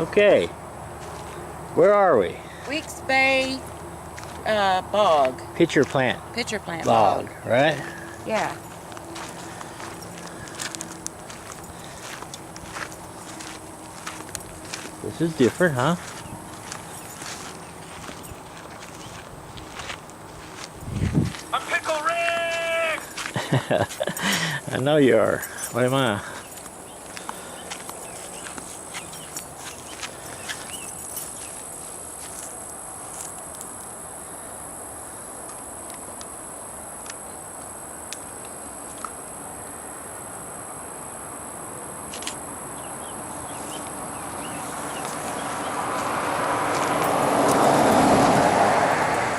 Okay, where are we? Weeks Bay Bog. Pitcher plant Bog. right? Yeah. This is different, huh? I'm Pickle Rick! I know you are. What am I?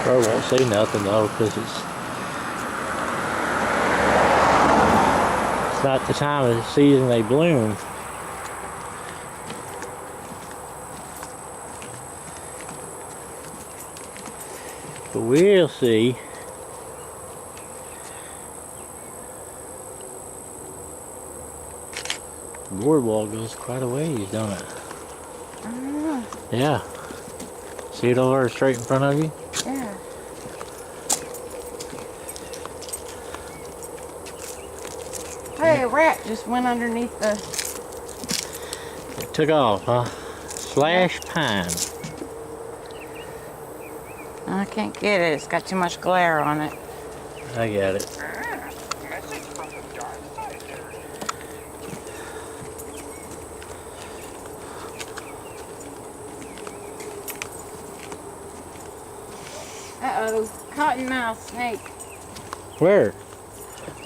Probably won't say nothing though, because it's not the time of the season they bloom. But we'll see. The boardwalk goes quite a ways, don't it? Yeah. See it over there straight in front of you? Yeah. Hey, a rat just went underneath the... It took off, huh? Slash pine. I can't get it. It's got too much glare on it. I got it. Message from the dark side there. Uh-oh. Cottonmouth snake. Where?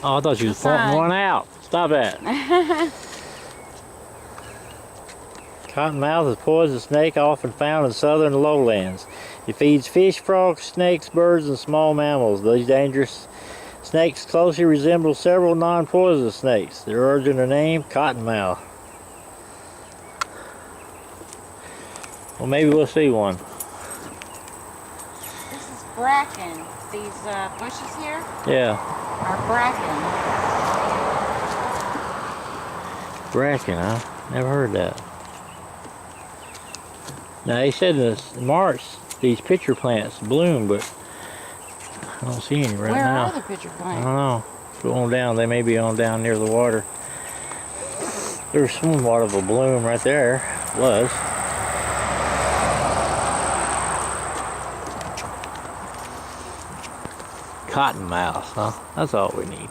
Oh, I thought you was pointing one out. Stop that. Cottonmouth is a poisonous snake often found in southern lowlands. It feeds fish, frogs, snakes, birds, and small mammals. These dangerous snakes closely resemble several non-poisonous snakes. Their origin of the name, cottonmouth. Well, maybe we'll see one. This is bracken. These bushes here Yeah. are bracken. Bracken, huh? Never heard that. Now, they said in March these pitcher plants bloom, but I don't see any right now. Where are the pitcher I plants? don't know. Go on down. They may be on down near the water. There's somewhat of a bloom right there. Was. Cottonmouth, huh? That's all we need.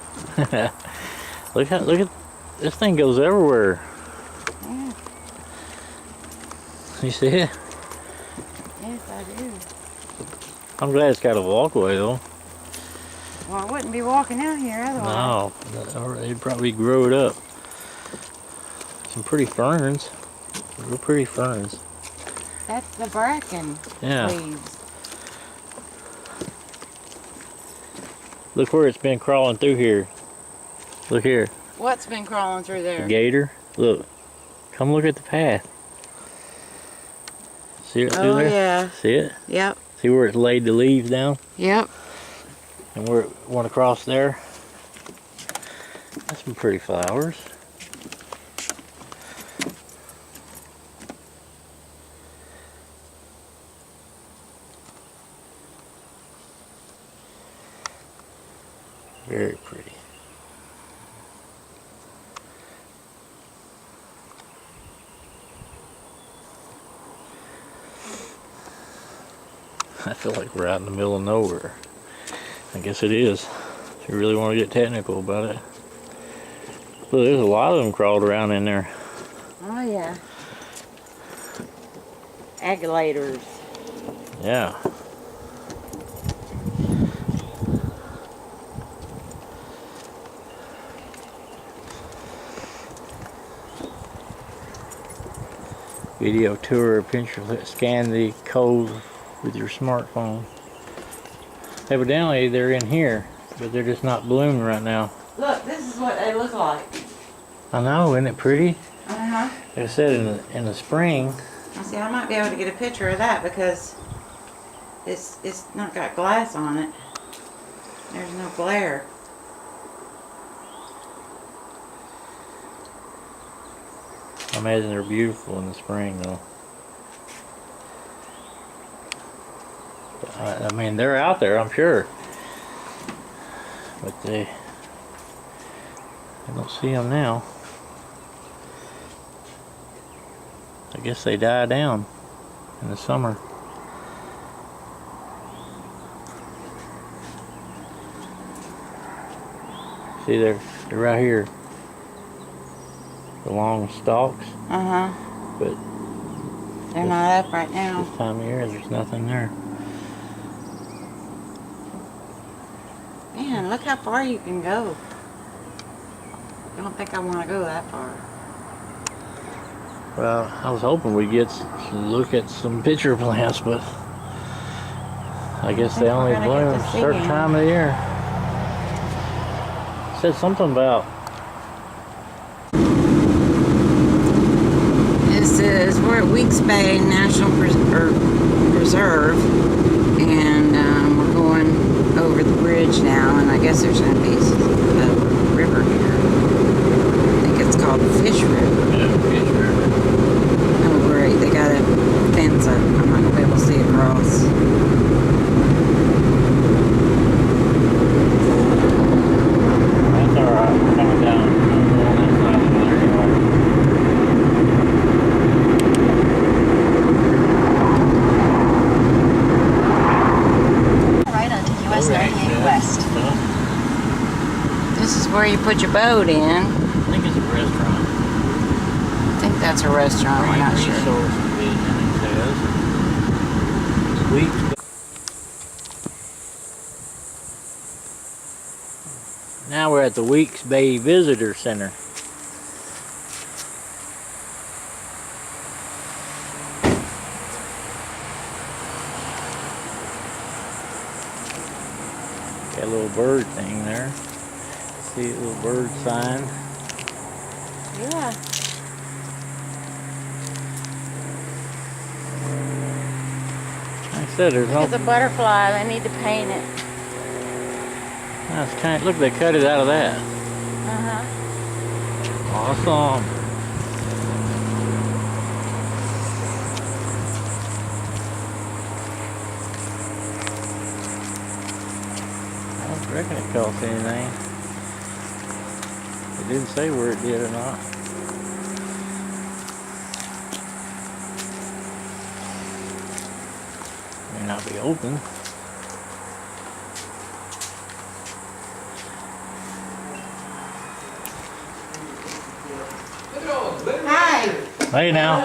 look at this thing goes everywhere. Yeah. You see it? Yes, I do. I'm glad it's got a walkway though. Well, I wouldn't be walking out here otherwise. No, it'd probably grow it up. Some pretty ferns. Real pretty ferns. That's the bracken leaves. Look where it's been crawling through here. Look here. What's been crawling through there? The gator. Look. Come look at the path. See it through there? Yeah. See it? Yep. See where it's laid the leaves down? Yep. And where it went across there? That's some pretty flowers. Very pretty. I feel like we're out in the middle of nowhere. I guess it is. If you really want to get technical about it. Look, there's a lot of them crawled around in there. Oh, yeah. Aguilators. Yeah. Video tour of Pinterest. Scan the code with your smartphone. Evidently they're in here, but they're just not blooming right now. Look, this is what they look like. I know, isn't it pretty? Uh-huh. Like I said, in the spring. I see, I might be able to get a picture of that because it's not got glass on it. There's no glare. I imagine they're beautiful in the spring though. I mean, they're out there, I'm sure. But I don't see them now. I guess they die down in the summer. See, they're right here. The long stalks. Uh-huh. But they're not up right now. This time of year, there's nothing there. Man, look how far you can go. I don't think I want to go that far. Well, I was hoping we'd get to look at some pitcher plants, but I guess they only bloom a certain time of the year. It said something about. This is, we're at Weeks Bay National Preserve, and we're going over the bridge now, and I guess there's going to be a river here. I think it's called Fish River. Yeah, Fish River. Oh great, they got a fence up. I'm not going to be able to see across. That's alright, we're coming down. That's not there anyway. Right onto US 98 West. This is where you put your boat in. I think it's a restaurant. I think that's a restaurant, we're not sure. Resource Division, it says. Weeks. Now we're at the Weeks Bay Visitor Center. Got a little bird thing there. See a little bird sign. Yeah. Like I said, there's no. It's a butterfly, they need to paint it. That's kind of, look, they cut it out of that. Uh-huh. Awesome. I don't reckon it cost anything. It didn't say where it did or not. May not be open. Hi. Hey now.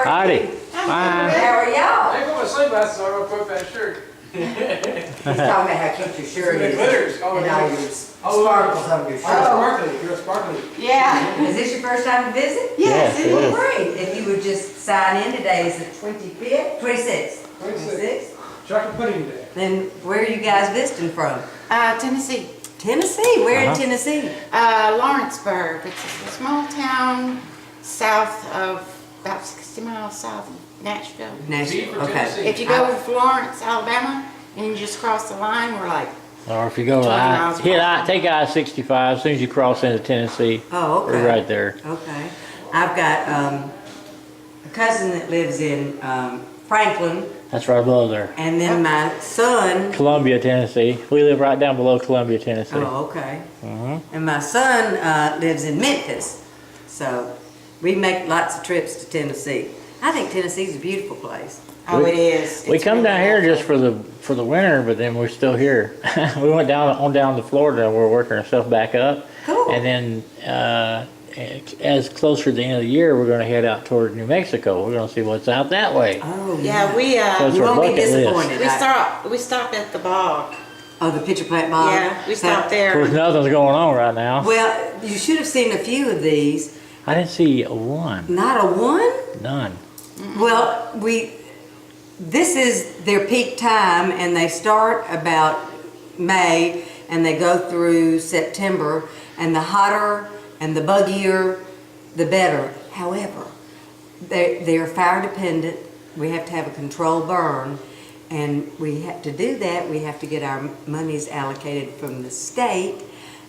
Howdy. Fine. How are y'all? I ain't got my sunglasses on, I'll put that shirt. He's talking about how cute your shirt The is. glitters. And all your sparkles on your Oh, shirt. sparkly, you're sparkly. Yeah. Is this your first time to visit? Yes, it Well, is. great. If you would just sign in, today is the 25th, 26th. 26th. Chocolate pudding day. Then where are you guys visiting from? Tennessee. Tennessee. Where in Uh-huh. Tennessee? Lawrenceburg. It's a small town south of, about 60 miles south of Nashville. Z Nashville. for Okay. Tennessee. If you go to Florence, Alabama, and you just cross the line, we're like, Or if you go to 20 miles take I-65, as soon as you cross into Tennessee, Oh, okay. we're right there. Okay. I've got a cousin that lives in Franklin, That's right below there. and then my son. Columbia, Tennessee. We live right down below Columbia, Tennessee. Oh, okay. Mm-hmm. And my son lives in Memphis, so we make lots of trips to Tennessee. I think Tennessee's a beautiful place. oh, it is. We It's come really down here just lovely. for the winter, but then we're still here. We went down to Florida. We're working ourselves back up, Cool. and then as closer to the end of the year, we're going to head out toward New Mexico. We're going to see what's out that way. Oh, Yeah, we So it's You our won't be bucket list. disappointed. we stopped at the bog. Oh, the pitcher plant bog. Yeah, we stopped Of there. course, nothing's going on right now. Well, you should have seen a few of these. I didn't see one. Not a one. None. Well, this is their peak time, and they start about May, and they go through September, and the hotter and the buggier, the better. However, they're fire dependent. We have to have a controlled burn, and we have to do that. We have to get our monies allocated from the state,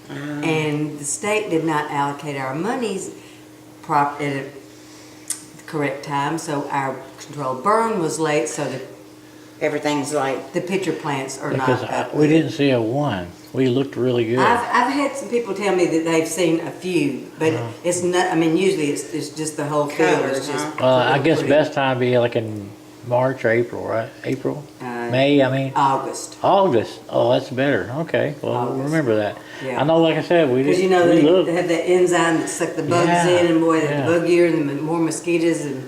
and the state did not allocate our monies at the correct time, so our controlled burn was late, so the everything's like, The pitcher plants are Because not cut. we didn't see a one. We looked really good. I've had some people tell me that they've seen a few, but it's not, I mean, usually it's just the whole field Colors, is just. Well, I guess pretty. best time be like in March or April, right? April? May, I mean? August. August. Oh, that's better. Okay. Well, August. remember that. Yeah. I know, like I said, we Because didn't. you know, we they looked. have that enzyme that suck the bugs Yeah, in, and boy, yeah. the buggier and the more mosquitoes and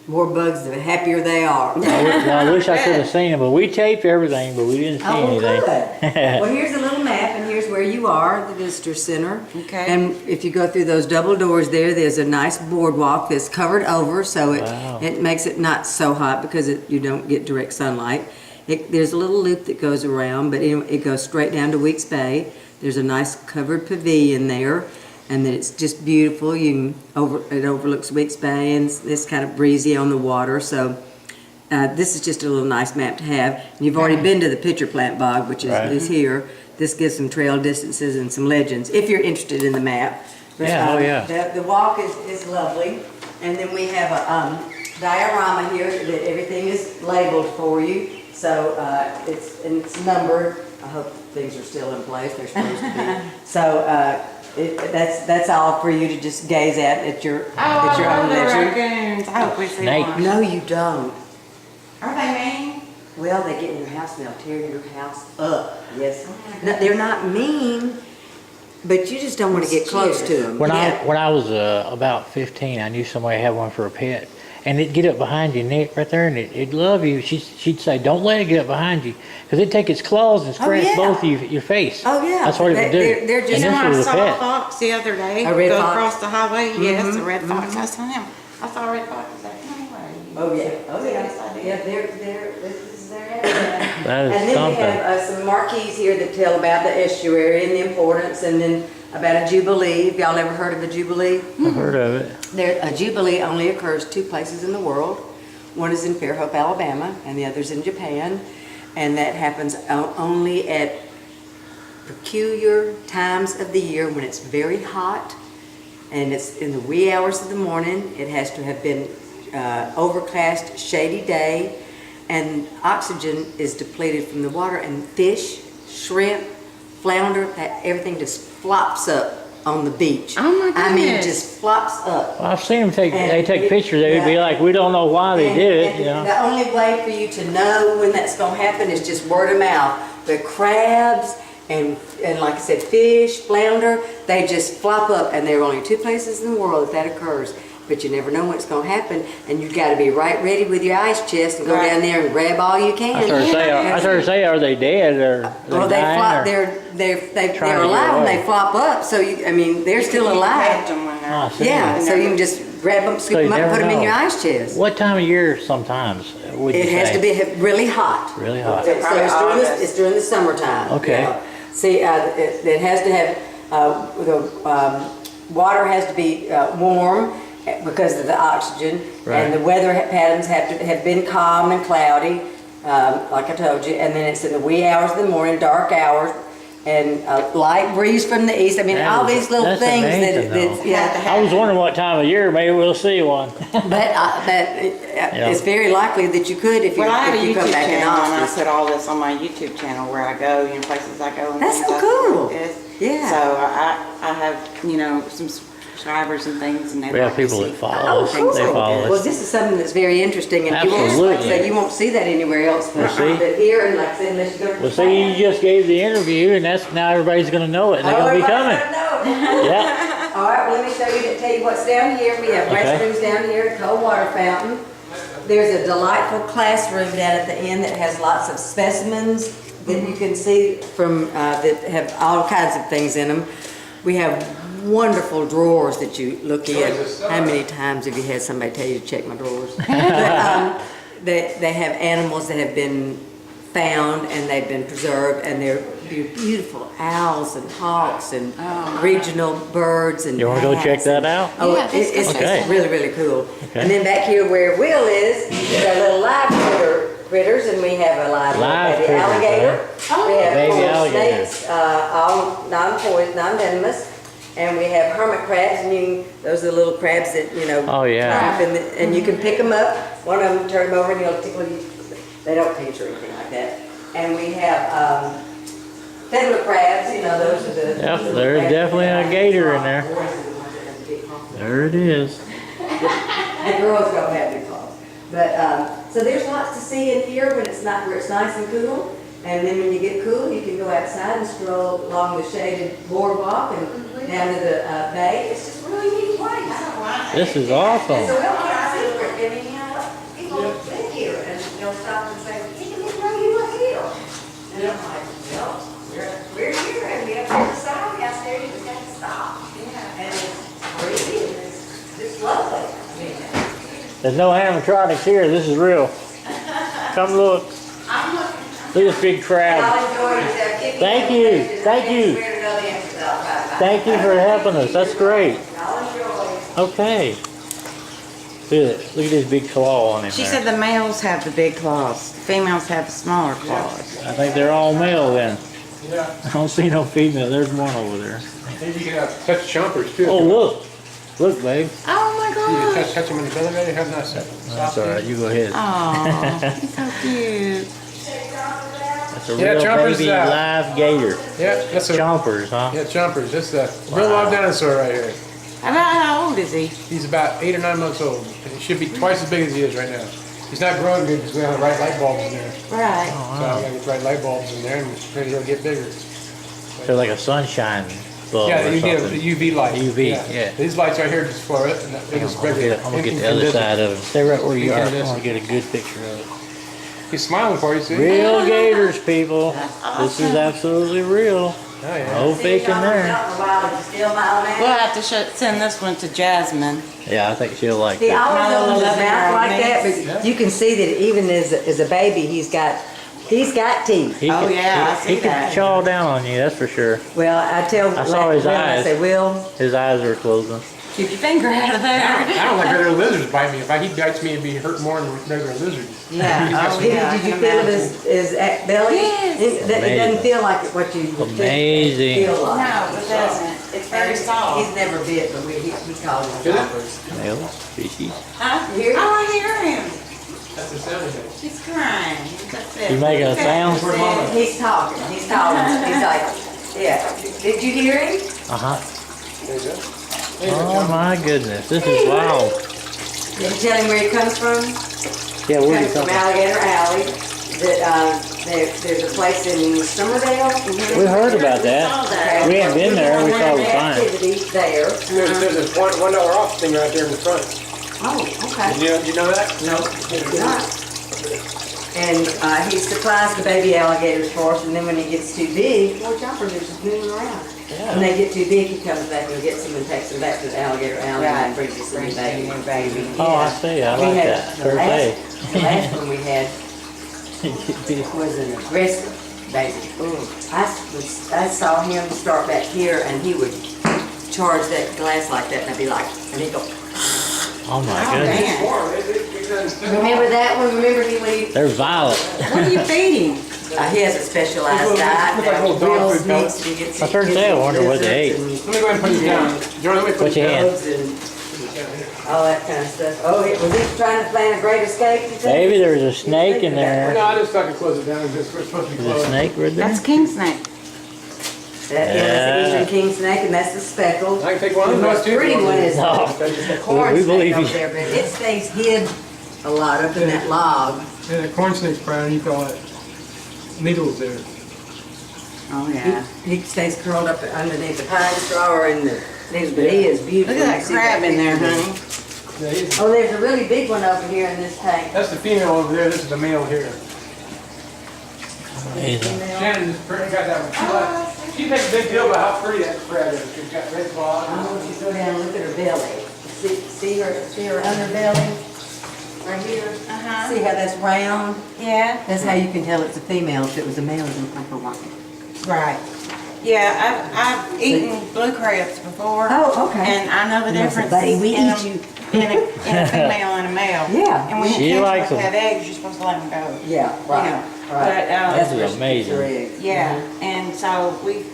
more bugs, the happier they are. I wish I could have seen them, but we taped everything, but we didn't see Oh, anything. good. Well, here's a little map, and here's where you are, the visitor center. Okay. And if you go through those double doors there's a nice boardwalk that's covered over, so Wow. it makes it not so hot because you don't get direct sunlight. There's a little loop that goes around, but it goes straight down to Weeks Bay. There's a nice covered pavilion there, and then it's just beautiful. It overlooks Weeks Bay, and it's kind of breezy on the water. So this is just a little nice map to have. And you've already been to the pitcher plant bog, which Right. is here. This gives some trail distances and some legends, if you're interested in the map. But, Yeah, oh, yeah. The walk is lovely, and then we have a diorama here that everything is labeled for you. So it's numbered. I hope things are still in place. They're supposed to be. So that's all for you to just gaze at your own leisure. raccoons. I hope we see Snake. one. No, you don't. Are they mean? Well, they get in your house and they'll tear your house up. Yes. No, they're not mean, but you just don't want to get close to them. When Yeah. I was about 15, I knew somebody had one for a pet, and it'd get up behind your neck right there, and it'd love you. She'd say, "Don't let it get up behind you," because it'd take its claws and scratch yeah. both your face. Oh, yeah. That's what it would do. They're just- and You know, this I was a saw a pet. fox the other day A red go fox? across the highway. Yes, a red fox. I saw him. I saw a red fox. I was like, "No way." Oh, yeah. Oh, yeah. Yes, I did. Yeah, this is their habitat. That is And then something. we have some marquees here that tell about the estuary and the importance, and then about a jubilee. Have y'all ever heard of a jubilee? I've heard of it. A jubilee only occurs two places in the world. One is in Fairhope, Alabama, and the other's in Japan. And that happens only at peculiar times of the year when it's very hot, and it's in the wee hours of the morning. It has to have been overcast, shady day, and oxygen is depleted from the water, and fish, shrimp, flounder, everything just flops up on the beach. Oh, my I mean, goodness. just flops up. Well, I've seen them take. And They take it- pictures. They would be yeah. like, "We don't know why they And- did it." and You know. The only way for you to know when that's going to happen is just word of mouth. The crabs and like I said, fish, flounder, they just flop up, and there are only two places in the world that occurs. But you never know what's going to happen, and you've got to be right ready with your ice chest and go Right. down there and grab all you can. I started to say, are they dead or Well, they dying, flop. or- They're trying to they're get alive and away. they flop up. So I mean, they're still You alive. catch 'em when they're- Oh, I see. Yeah. So you can just grab them, scoop So you them up, and never put them in know. your ice chest. What time of year? Sometimes would you It has say? to be really hot. Really hot. So it's during, August. it's during the summertime. Okay. Yeah. See, it has to have, water has to be warm because of the oxygen. Right. And the weather patterns have to have been calm and cloudy, like I told you. And then it's in the wee hours of the morning, dark hours, and a light breeze from the east. I mean, That all is- these little that's things amazing, though. yeah. I was wondering what time of year. Maybe we'll see one. But it's very likely that you could if you, Well, I have a if you come YouTube back in channel, and I August. put all this on my YouTube channel where I go, places I go. And That's things so I cool. like this. Yeah. So I have, some subscribers and things, and they We have like to people see that follow us. cool. They follow Well, us. this is something that's very interesting, and Absolutely. you won't see that anywhere else. But, see? but here, and like I said, unless you go to Well, see, you just gave the interview, and that's now everybody's going to know it, and they're going to be coming. Yeah. All right, well, let me show you, tell you what's down here. We have Okay. restrooms down here, a cold water fountain. There's a delightful classroom down at the end that has lots of specimens that you can see from, that have all kinds of things in them. We have wonderful drawers that you look in. How many times have you had somebody tell you to check my drawers? But, they have animals that have been found and they've been preserved, and they're beautiful owls and hawks and regional birds and You want to go bats check that and- out? Oh, Yeah, that's it's Okay. really, really cool. Okay. And then back here where Will is our little live critters, and we have a live Live baby critters, alligator. huh? We have Baby four alligator. snakes, all non-poisonous, non-venomous. And we have hermit crabs, and those are the little crabs that, Oh, yeah. climb up and you can pick them up. One of them, turn them over, and he'll tickle you. They don't pinch or anything like that. And we have fiddler crabs, you know, those are the... Yep, there's definitely a gator in there. There it is. The girls don't have big claws. But, so there's lots to see in here when it's not, where it's nice and cool. And then when you get cool, you can go outside and stroll along the shaded boardwalk and down to the bay. It's just a really neat place. This is awesome. It's a real nice secret. I mean, you know, people live here and they'll stop and say, "You didn't know you were here." And I'm like, "Well, we're here and we have to decide out there. You just have to stop." Yeah. And it's pretty and it's just lovely. I mean, There's no animatronics here. This is real. Come look. Look at this big crab. I'll enjoy it. Thank you. Thank you. Thank you for helping us. That's great. Okay. Look at this. Look at this big claw on him. She there. said the males have the big claws. The females have the smaller claws. I think they're all male then. Yeah. I don't see no female. There's one over there. Maybe you can touch chompers too. Oh, look. Look, babe. Oh my You gosh. touch them in the belly, maybe have nice. That's all right. You go ahead. Oh, he's so cute. That's a Yeah, real Chomper's, baby live gator. Yeah, that's a Chompers, huh? yeah, chompers. That's a real live dinosaur right here. How old is he? He's about 8 or 9 months old. And he should be twice as big as he is right now. He's not growing good because we don't have the right light bulbs in there. Right. Oh, So wow. we gotta get the right light bulbs in there and maybe he'll get bigger. They're like a sunshine bulb Yeah, or you need a something. UV light. UV, yeah. These lights right here just for it, and that big is regular. I'm gonna get the other side of him. Stay right where you are. I want to get a good picture of it. He's smiling for you, see? Real gators, people. This is absolutely real. Oh, yeah. No faking there. We'll have to send this one to Jasmine. Yeah, I think she'll like He it. always opens his mouth like that, Yeah. but you can see that even as a baby, he's got teeth. He Oh, could- yeah, I he see could that. chaw down on you, that's for sure. Well, I tell I saw his Will, I eyes. say, Will, His eyes are closing. Keep your finger out of there. I don't like regular lizards bite me. If he bites me, it'd be hurt more than regular lizards. Yeah. Oh, did yeah. I you can feel imagine. his belly? Yes. It doesn't Amazing. feel like what you would Amazing. feel like. No, it doesn't. It's very soft. He's never bit, but he calls them Is it? choppers. Males, species. Huh? You hear it? Oh, I hear him. That's the sound of it. She's crying. That's it. You making a sound? He's talking. He's like, yeah. Did you hear him? Uh-huh. There you go. Oh my goodness, this is wild. Did you tell him where he comes from? Yeah, He where you comes from come from? Alligator Alley. There's a place in Sommerdale. We heard about that. Okay. We ain't been there, we saw the sign. Activities there. There's a $1 off thing right there in the front. Oh, okay. Did you know that? No, it's not. And he supplies the baby alligators for us, and then when he gets too big, poor choppers are just moving around. When they get too big, he comes back and gets them and takes them back to the alligator alley and brings us a new baby. Oh, I see, I We like had that. the First day. the last one we had was an aggressive baby. I saw him start back here, and he would charge that glass like that, and I'd be like, and he'd go. Oh my goodness. Man. Remember that one? Remember when he They're violent. What are you feeding? he has a specialized Look diet like that little dog Will's food needs to get. I turned tail, I wonder what they ate. Let me go ahead and put these down. Jordan, let me put Put these your down. hand. And all that kind of stuff. Oh, was he trying to plan a great escape? you think? Maybe there's a snake in No, there. I just thought I could close it down. It's supposed to be There's a closed. snake right there. That's king snake. That's the eastern king snake, and that's the speckled. I can take one The of those most too. pretty one is No. the corn We snake believe over you. there, but it stays hid a lot up in that log. Yeah, the corn snake's brown, you call it needles there. Oh, yeah. He stays curled up underneath the pine straw or in the leaves, but he is beautiful. Look at that You see crab in there, picture? honey. Yeah, he's, Oh, there's a really big one over here in this tank. that's the female over there, this is the male here. Amazing. Shannon just got that one. She makes a big deal about how pretty that crab is. She's got red claws. I want you to go down and look at her belly. See her underbelly? Right here? Uh-huh. See how that's round? Yeah. That's how you can tell it's a female. If it was a male, it would look like a white. Right. Yeah, I've eaten blue crabs before. Oh, okay. And I know the That's a difference baby. in a female and a male. Yeah. And when She you likes catch them them. have eggs, you're supposed to let them go. Yeah, right. Yeah. Right. But, This is where she amazing. puts her eggs. Yeah, and so we've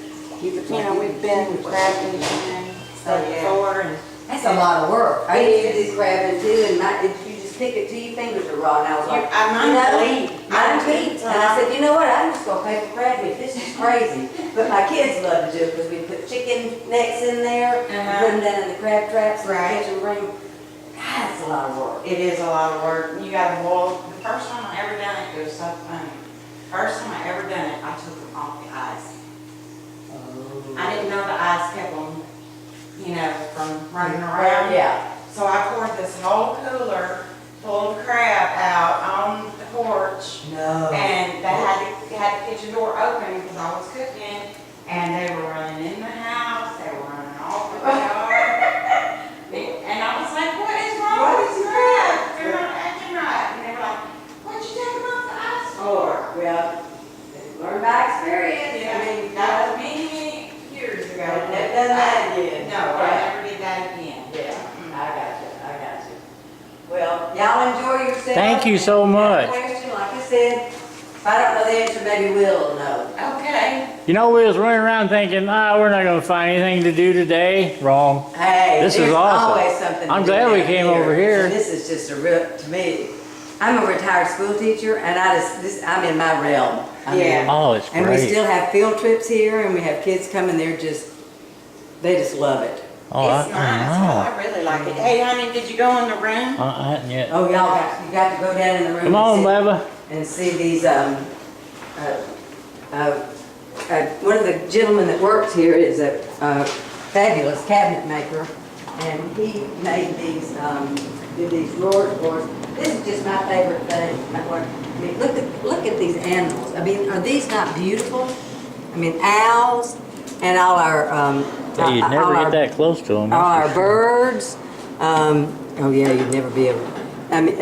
been crabbing and stuff Oh, yeah. before, and That's a lot of work. I used to do crabbing too, and you just pick it till your fingers are raw. And I was like, Mine bleed. mine Mine too. bleeds, And I said, you know what? I'm just gonna paper crab meat. This is crazy. But my kids love to do it because we put chicken necks in there, and put them down in the crab traps, Right. and catch them ring. God, it's a lot of work. It is a lot of work. You gotta boil. The first time I ever done it, it was so funny. First time I ever done it, I took them off the ice. I didn't know the ice kept them, you know, from running around. Yeah. So I poured this whole cooler full of crab out on the porch. No. And they had the kitchen door open because I was cooking. And they were running in the house. They were running all over the yard. And I was like, what is wrong with these crabs? They're not acting right. And they were like, what'd you take them off the ice for? Well, learn by experience. Yeah, I mean, that was many years ago. I've never done that again. No, I never did that again. Yeah, I got you, I got you. Well, y'all enjoy yourselves. Thank you so If you have a much. question, like I said, if I don't know the answer, maybe Will will know. Okay. You know, we was running around thinking, we're not gonna find anything to do today. Wrong. Hey, This is there's awesome. always something to I'm do glad we down came over here. And this is just a real, to me, I'm a retired school teacher, and I'm in my realm. I mean, Yeah. Oh, it's and we great. still have field trips here, and we have kids coming, they just love it. Oh, It's nice. I I really like it. Hey, honey, did you go in the room? know. I hadn't yet. Oh, you got to go down in the room. Come on, Bubba. And see these, one of the gentlemen that works here is a fabulous cabinet maker, and he made these, did these drawers for us. This is just my favorite thing. I mean, look at these animals. I mean, are these not beautiful? I mean, owls and all our, You'd all never our- get that close to them. all our birds. Oh yeah, you'd never be able. I mean,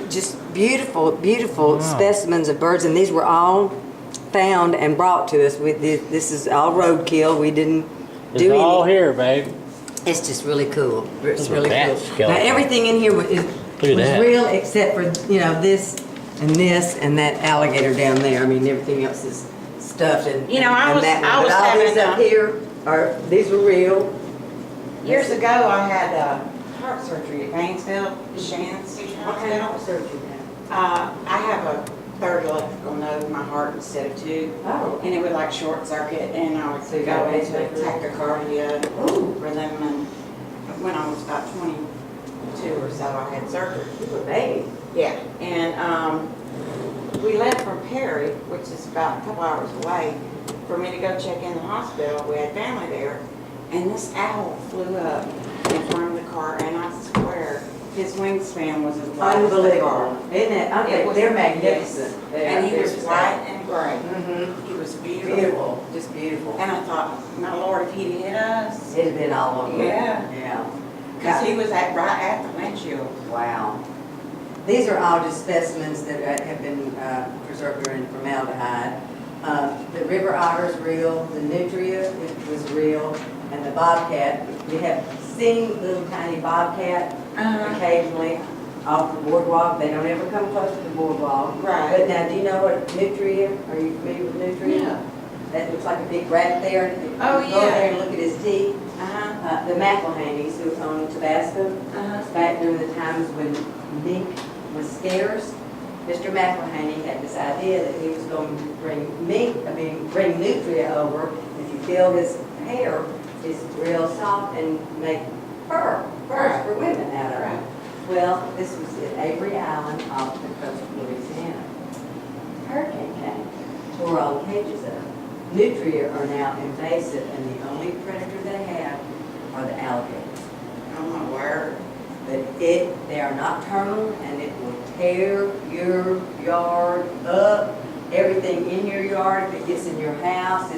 just beautiful specimens of birds, and these were all found and brought to us. This is all roadkill. We didn't It's do all any. here, babe. It's just really cool. It's Those are really bat cool. Now skeletons. everything in here was at that. real, except for this and that alligator down there. I mean, everything else is stuffed and You know, I and was- that one. I was But all having these up a- here these were real. Years ago, I had heart surgery at Gainesville, Shannon's Teaching What kind Hospital. of surgery now? I have a third electrical node in my heart instead of two. Oh. And it would like short circuit, and I would So you go got into pacemaker? tachycardia Ooh. for them. And when I was about 22 or so, I had surgery. You were a baby. Yeah, and we left from Perry, which is about a couple hours away, for me to go check in the hospital. We had family there, and this owl flew up in front of the car, and I swear, his wingspan was as wide as the car. Unbelievable. Isn't it? Okay, It was- they're magnificent. They And are. he was They're just- white and gray. Mhm. He was beautiful. Beautiful, just beautiful. And I thought, my Lord, if he'd hit us, It'd have been all over. Yeah. Yeah. because he was right at the windshield. Wow. These are all just specimens that have been preserved in formaldehyde. The river otter's real, the nutria was real, and the bobcat. We have seen little tiny bobcat occasionally off the boardwalk. They don't ever come close to the boardwalk. Right. But now, do you know what nutria? Are you familiar with nutria? Yeah. That looks like a big rat there. Oh, Go over yeah. there and look at his teeth. Uh-huh. The McElhaney's who owned Tabasco, Uh-huh. back during the times when mink was scarce, Mr. McElhaney had this idea that he was going to bring nutria over. If you feel his hair is real soft and make furs for women out of it. Well, this was at Avery Island off the coast of Louisiana. Hurricane came, tore all the cages up. Nutria are now invasive, and the only predator they have are the alligators. Oh, my word. But they are nocturnal, and it will tear your yard up, everything in your yard. If it gets in your house,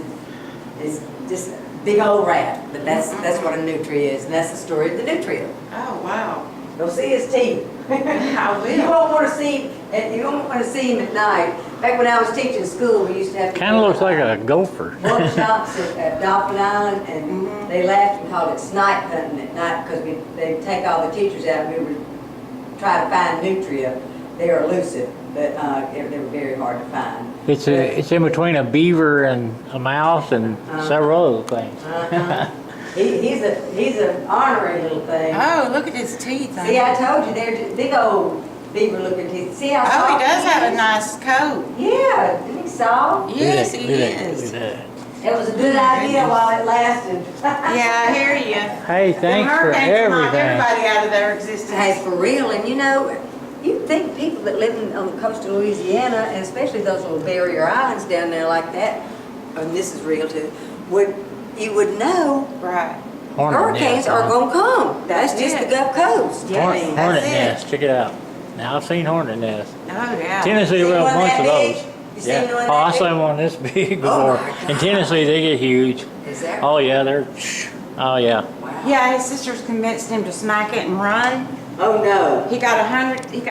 it's just a big old rat. But that's what a nutria is, and that's the story of the nutria. Oh, wow. Go see his teeth. I will. You won't want to see him. You won't want to see him at night. Back when I was teaching school, we used to have to Kind of looks like a gopher. workshops at Dolphin Island, and Mhm. they laughed and called it snipe hunting at night because they'd take all the teachers out and we would try to find nutria. They are elusive, but they were very hard to find. It's in between a beaver and a mouse and several other things. Uh-huh. He's an ornery little thing. Oh, look at his teeth. See, I told you, they're just big old beaver looking teeth. See how Oh, soft he does have a is? nice coat. Yeah, isn't he soft? Yes, Look he at that, is. look at that. It was a good idea while it lasted. Yeah, I hear you. Hey, thanks for everything. Everybody out of their existence. Hey, for real, and you know, you'd think people that live on the coast of Louisiana, and especially those little barrier islands down there like that, and this is real too, you would know Right. Hornet hurricanes nest, are huh? gonna come. That's just the it. Gulf Coast. Yeah. Hornet, That's hornet it. nest, check it out. Now I've seen hornet nests. Oh, yeah. Tennessee Seen will have a one bunch of that big? those. You seen Yeah. one Oh, I that saw big? one this big Oh before. my God. In Tennessee, they get huge. Is that? Oh yeah, they're. Oh yeah. Wow. Yeah, his sisters convinced him to smack it and run. Oh no. He got